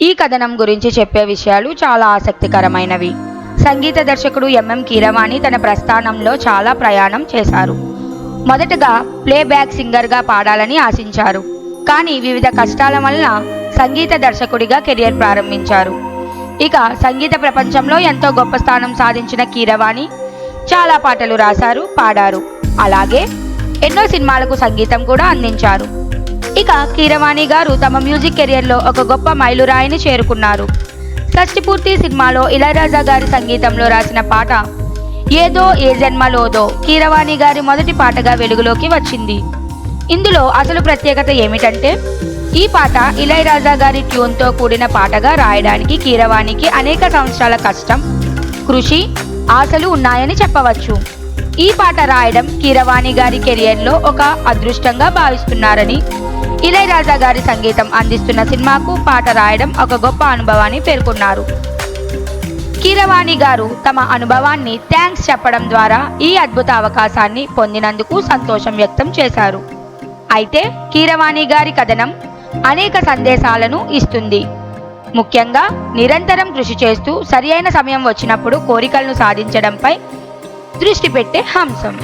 ఈ కథనం గురించి చెప్పే విషయాలు చాలా ఆసక్తికరమైనవి. సంగీత దర్శకుడు ఎంఎం కీరవాణి తన ప్రస్థానంలో చాలా ప్రయాణం చేశారు. మొదటగా ప్లేబ్యాక్ సింగర్గా పాడాలని ఆశించారు. కానీ వివిధ కష్టాల వల్ల సంగీత దర్శకుడిగా కెరియర్ ప్రారంభించారు. ఇక సంగీత ప్రపంచంలో ఎంతో గొప్ప స్థానం సాధించిన కీరవాణి చాలా పాటలు రాశారు, పాడారు. అలాగే ఎన్నో సినిమాలకు సంగీతం కూడా అందించారు. ఇక కీరవాణి గారు తమ మ్యూజిక్ కెరియర్లో ఒక గొప్ప మైలురాయిని చేరుకున్నారు. షష్టిపూర్తి సినిమాలో ఇళయరాజా గారి సంగీతంలో రాసిన పాట ఏదో ఏ జన్మలోదో కీరవాణి గారి మొదటి పాటగా వెలుగులోకి వచ్చింది. ఇందులో అసలు ప్రత్యేకత ఏమిటంటే ఈ పాట ఇళయరాజా గారి ట్యూన్తో కూడిన పాటగా రాయడానికి కీరవాణికి అనేక సంవత్సరాల కష్టం, కృషి, ఆశలు ఉన్నాయని చెప్పవచ్చు. ఈ పాట రాయడం కీరవాణి గారి కెరియర్లో ఒక అదృష్టంగా భావిస్తున్నారని, ఇళయరాజా గారి సంగీతం అందిస్తున్న సినిమాకు పాట రాయడం ఒక గొప్ప అనుభవాన్ని పేర్కొన్నారు. కీరవాణి గారు తమ అనుభవాన్ని థ్యాంక్స్ చెప్పడం ద్వారా ఈ అద్భుత అవకాశాన్ని పొందినందుకు సంతోషం వ్యక్తం చేశారు. అయితే కీరవాణి గారి కథనం అనేక సందేశాలను ఇస్తుంది. ముఖ్యంగా నిరంతరం కృషి చేస్తూ సరియైన సమయం వచ్చినప్పుడు కోరికలను సాధించడంపై దృష్టి పెట్టే అంశం.